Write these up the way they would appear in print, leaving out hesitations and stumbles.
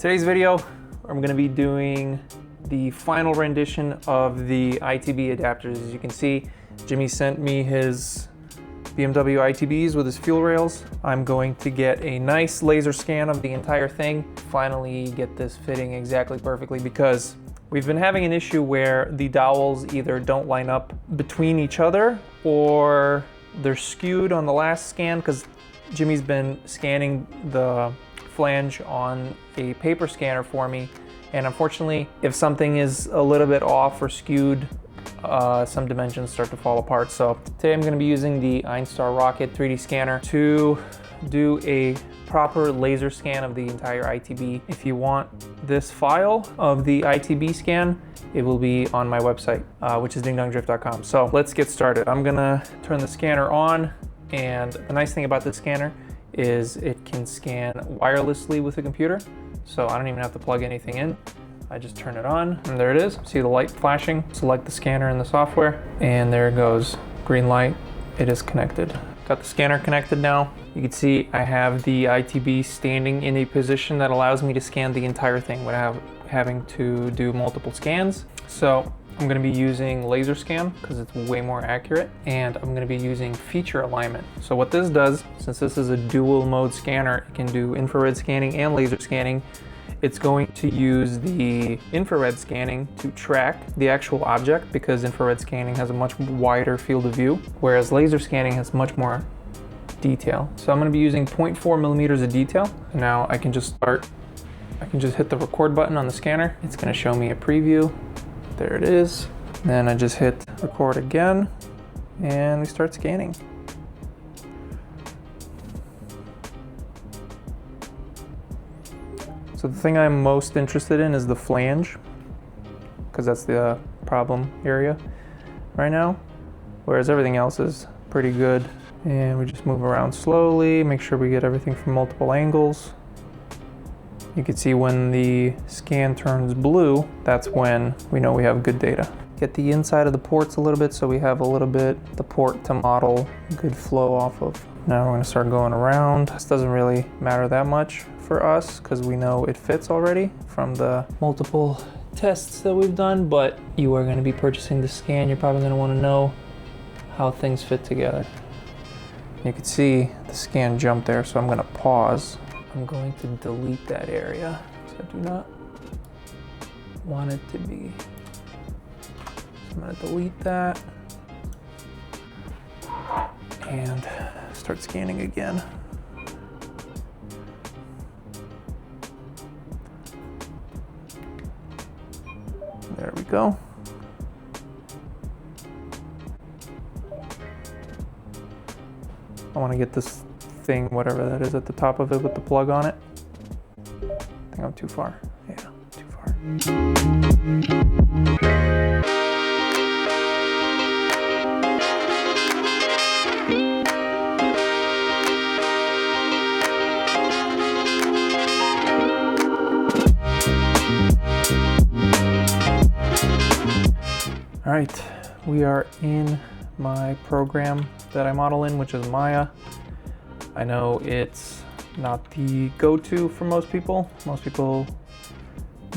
Today's video, I'm going to be doing the final rendition of the ITB adapters. As you can see, Jimmy sent me his BMW ITBs with his fuel rails. I'm going to get a nice laser scan of the entire thing, finally get this fitting exactly perfectly, because we've been having an issue where the dowels either don't line up between each other or they're skewed on the last scan, because Jimmy's been scanning the flange on a paper scanner for me, and unfortunately if something is a little bit off or skewed, some dimensions start to fall apart. So today I'm going to be using the Einstar Rocket 3D scanner to do a proper laser scan of the entire ITB. If you want this file of the ITB scan, it will be on my website, which is dingdongdrift.com. So let's get started. I'm gonna turn the scanner on, and the nice thing about this scanner is it can scan wirelessly with the computer, so I don't even have to plug anything in. I just turn it on, and there it is. See the light flashing? Select the scanner in the software, and there it goes. Green light, it is connected. Got the scanner connected now. You can see I have the ITB standing in a position that allows me to scan the entire thing without having to do multiple scans. So I'm going to be using laser scan because it's way more accurate, and I'm going to be using feature alignment. So what this does, since this is a dual mode scanner, it can do infrared scanning and laser scanning. It's going to use the infrared scanning to track the actual object, because infrared scanning has a much wider field of view, whereas laser scanning has much more detail. So I'm going to be using 0.4 millimeters of detail. Now I can just hit the record button on the scanner. It's going to show me a preview. There it is. Then I just hit record again, and we start scanning. So the thing I'm most interested in is the flange, because that's the problem area right now, whereas everything else is pretty good. And we just move around slowly, make sure we get everything from multiple angles. You can see when the scan turns blue, that's when we know we have good data. Get the inside of the ports a little bit so we have a little bit the port to model good flow off of. Now we're going to start going around. This doesn't really matter that much for us because we know it fits already from the multiple tests that we've done, but you are going to be purchasing the scan. You're probably going to want to know how things fit together. You can see the scan jump there, so I'm going to pause. I'm going to delete that area, so I do not want it to be. So I'm going to delete that and start scanning again. There we go. I want to get this thing, whatever that is at the top of it with the plug on it. I think I'm too far. Yeah, too far. All right, we are in my program that I model in, which is Maya. I know it's not the go-to for most people. Most people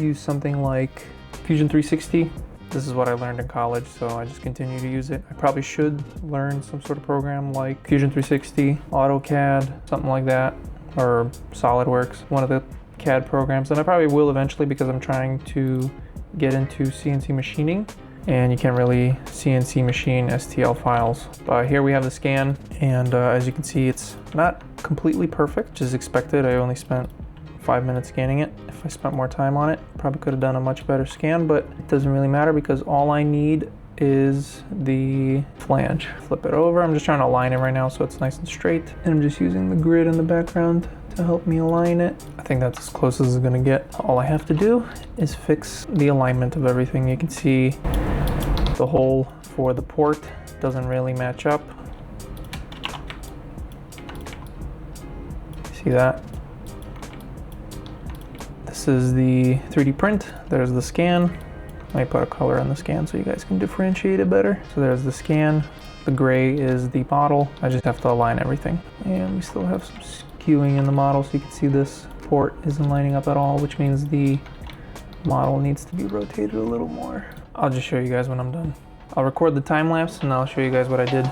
use something like Fusion 360. This is what I learned in college, so I just continue to use it. I probably should learn some sort of program like Fusion 360, AutoCAD, something like that, or SolidWorks, one of the CAD programs. And I probably will eventually, because I'm trying to get into CNC machining, and you can't really CNC machine STL files. But here we have the scan, and as you can see, it's not completely perfect, which is expected. I only spent 5 minutes scanning it. If I spent more time on it, probably could have done a much better scan, but it doesn't really matter because all I need is the flange. Flip it over. I'm just trying to align it right now so it's nice and straight, and I'm just using the grid in the background to help me align it. I think that's as close as it's gonna get. All I have to do is fix the alignment of everything. You can see the hole for the port doesn't really match up. See that? This is the 3D print. There's the scan. Let me put a color on the scan so you guys can differentiate it better. So there's the scan. The gray is the model. I just have to align everything. And we still have some skewing in the model, so you can see this port isn't lining up at all, which means the model needs to be rotated a little more. I'll just show you guys when I'm done. I'll record the time lapse and I'll show you guys what I did.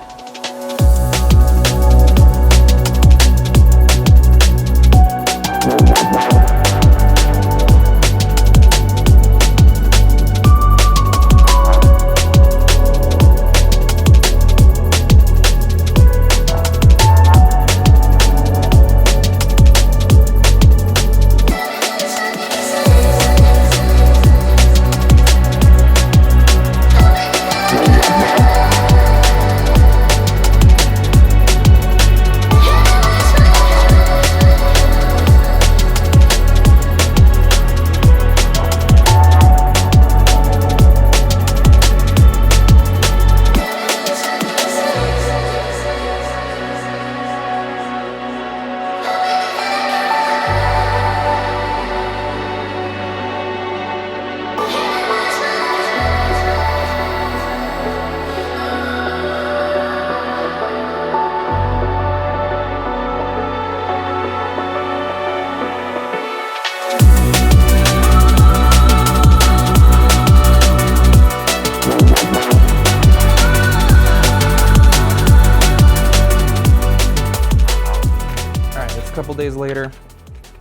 Couple days later,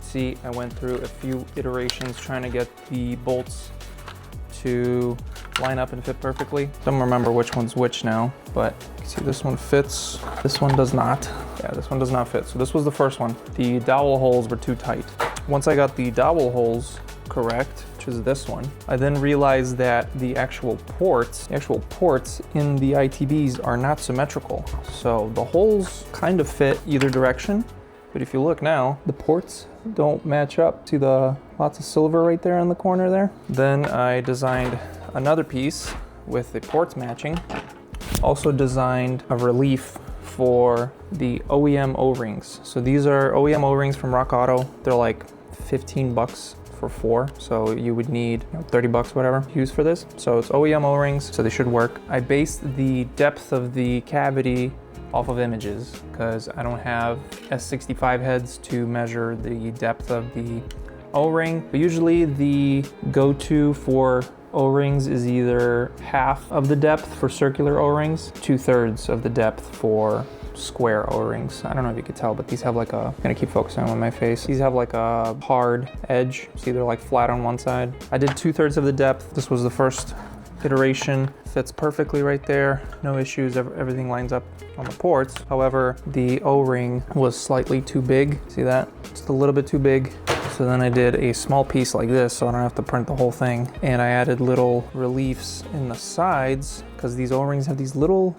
see, I went through a few iterations trying to get the bolts to line up and fit perfectly. Don't remember which one's which now, but you can see this one fits, this one does not. Yeah, this one does not fit. So this was the first one. The dowel holes were too tight. Once I got the dowel holes correct, which is this one, I then realized that the actual ports in the ITBs are not symmetrical. So the holes kind of fit either direction, but if you look now, the ports don't match up to the lots of silver right there in the corner there. Then I designed another piece with the ports matching. Also designed a relief for the OEM O-rings. So these are OEM O-rings from Rock Auto. They're like 15 bucks for 4. So you would need 30 bucks, whatever, to use for this. So it's OEM O-rings, so they should work. I based the depth of the cavity off of images because I don't have S65 heads to measure the depth of the O-ring. But usually the go-to for O-rings is either half of the depth for circular O-rings, 2/3 of the depth for square O-rings. I don't know if you could tell, but these have like a, I'm gonna keep focusing on my face. These have like a hard edge. See, they're like flat on one side. I did 2/3 of the depth. This was the first iteration. Fits perfectly right there. No issues, everything lines up on the ports. However, the O-ring was slightly too big. See that? Just a little bit too big. So then I did a small piece like this so I don't have to print the whole thing. And I added little reliefs in the sides because these O-rings have these little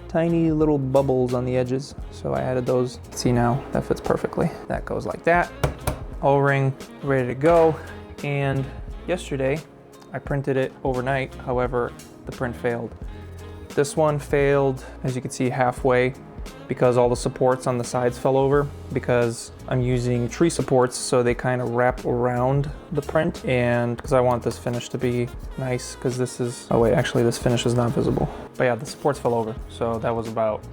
tiny little bubbles on the edges. So I added those. See now, that fits perfectly. That goes like that. O-ring ready to go. And yesterday I printed it overnight. However, the print failed. This one failed, as you can see, halfway because all the supports on the sides fell over because I'm using tree supports, so they kind of wrap around the print. And because I want this finish to be nice, because this is, oh wait, actually this finish is not visible. But yeah, the supports fell over. So that was about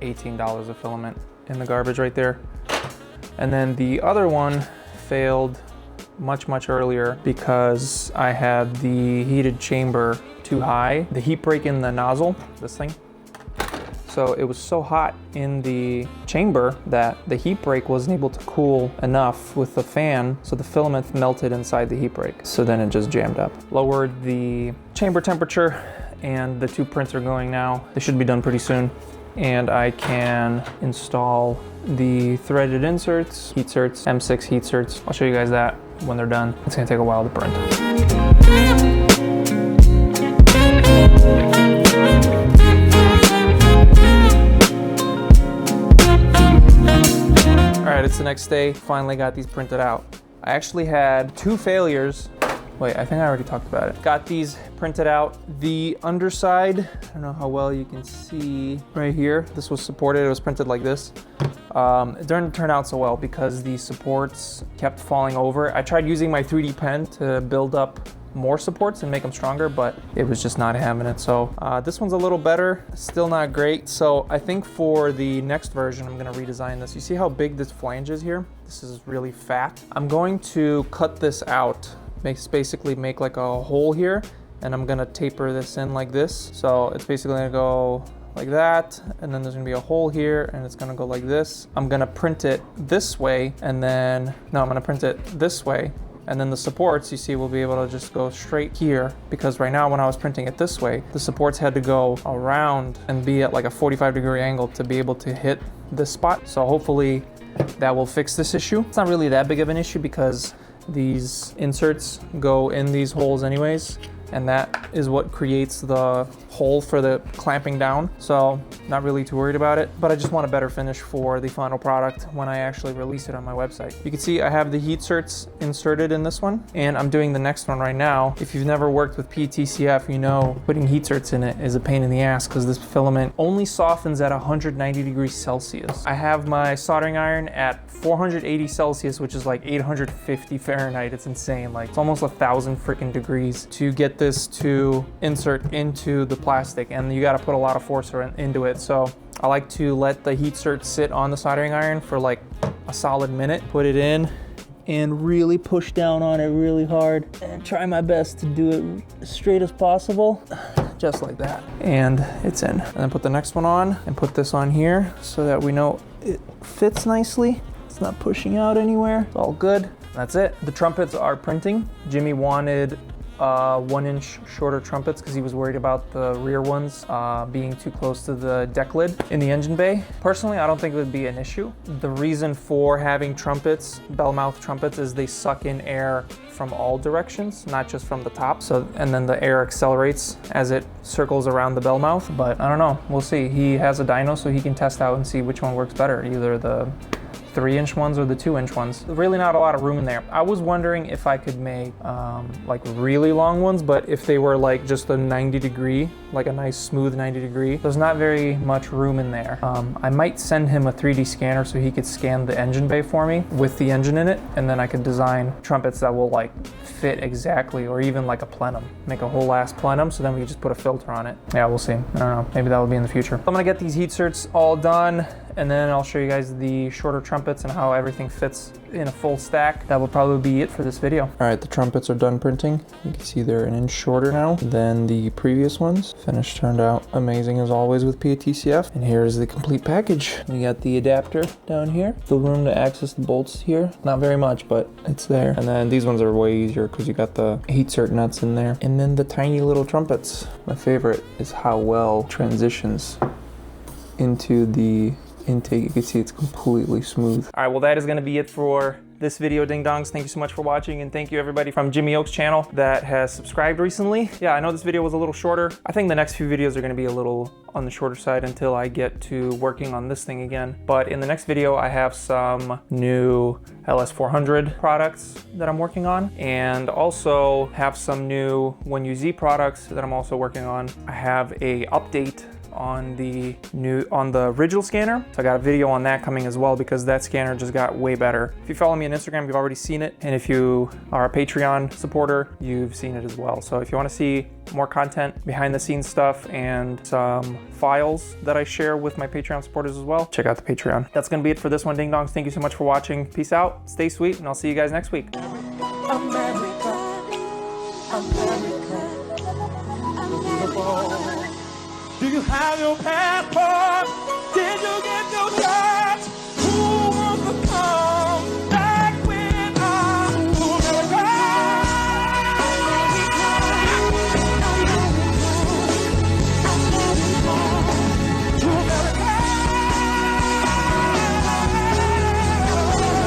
$18 of filament in the garbage right there. And then the other one failed much earlier because I had the heated chamber too high. The heat break in the nozzle, this thing. So it was so hot in the chamber that the heat break wasn't able to cool enough with the fan, so the filament melted inside the heat break. So then it just jammed up. Lowered the chamber temperature and the 2 prints are going now. They should be done pretty soon. And I can install the threaded inserts, heat certs, M6 heat certs. I'll show you guys that when they're done. It's gonna take a while to print. All right, it's the next day. Finally got these printed out. I actually had 2 failures. Wait, I think I already talked about it. Got these printed out. The underside, I don't know how well you can see right here. This was supported, it was printed like this. It didn't turn out so well because the supports kept falling over. I tried using my 3D pen to build up more supports and make them stronger, but it was just not having it. So this one's a little better, still not great. So I think for the next version, I'm gonna redesign this. You see how big this flange is here? This is really fat. I'm going to cut this out, basically make like a hole here, and I'm gonna taper this in like this. So it's basically gonna go like that, and then there's gonna be a hole here, and it's gonna go like this. I'm gonna print it this way, and then, no, I'm gonna print it this way, and then the supports, you see, will be able to just go straight here, because right now when I was printing it this way, the supports had to go around and be at like a 45-degree angle to be able to hit this spot. So hopefully that will fix this issue. It's not really that big of an issue because these inserts go in these holes anyways, and that is what creates the hole for the clamping down. So not really too worried about it, but I just want a better finish for the final product when I actually release it on my website. You can see I have the heat certs inserted in this one, and I'm doing the next one right now. If you've never worked with PTCF, you know putting heat certs in it is a pain in the ass because this filament only softens at 190 degrees Celsius. I have my soldering iron at 480 Celsius, which is like 850 Fahrenheit. It's insane. Like it's almost 1,000 freaking degrees to get this to insert into the plastic, and you got to put a lot of force into it. So I like to let the heat cert sit on the soldering iron for like a solid minute, put it in, and really push down on it really hard, and try my best to do it as straight as possible, just like that. And it's in. And then put the next one on, and put this on here so that we know it fits nicely. It's not pushing out anywhere. It's all good. That's it. The trumpets are printing. Jimmy wanted 1-inch shorter trumpets because he was worried about the rear ones being too close to the deck lid in the engine bay. Personally, I don't think it would be an issue. The reason for having trumpets, bell mouth trumpets, is they suck in air from all directions, not just from the top. So, and then the air accelerates as it circles around the bell mouth. But I don't know, we'll see. He has a dyno, so he can test out and see which one works better, either the 3-inch ones or the 2-inch ones. Really not a lot of room in there. I was wondering if I could make like really long ones, but if they were like just a 90 degree, like a nice smooth 90 degree, there's not very much room in there. I might send him a 3D scanner so he could scan the engine bay for me with the engine in it, and then I could design trumpets that will like fit exactly, or even like a plenum, make a whole ass plenum, so then we could just put a filter on it. Yeah, we'll see. I don't know, maybe that will be in the future. I'm gonna get these heat certs all done, and then I'll show you guys the shorter trumpets and how everything fits in a full stack. That will probably be it for this video. All right, the trumpets are done printing. You can see they're 1 inch shorter now than the previous ones. Finish turned out amazing as always with PTCF. And here's the complete package. We got the adapter down here, the room to access the bolts here. Not very much, but it's there. And then these ones are way easier because you got the heat cert nuts in there. And then the tiny little trumpets. My favorite is how well transitions into the intake. You can see it's completely smooth. All right, well, that is going to be it for this video, ding dongs. Thank you so much for watching, and thank you everybody from Jimmy Oak's channel that has subscribed recently. Yeah, I know this video was a little shorter. I think the next few videos are going to be a little on the shorter side until I get to working on this thing again. But in the next video, I have some new LS400 products that I'm working on, and also have some new 1UZ products that I'm also working on. I have a update on the Rigil scanner, so I got a video on that coming as well, because that scanner just got way better. If you follow me on Instagram, you've already seen it, and if you are a Patreon supporter, you've seen it as well. So if you want to see more content, behind the scenes stuff, and some files that I share with my Patreon supporters as well, check out the Patreon. That's gonna be it for this one, ding dongs. Thank you so much for watching. Peace out, stay sweet, and I'll see you guys next week. America, America. Do you have your passport?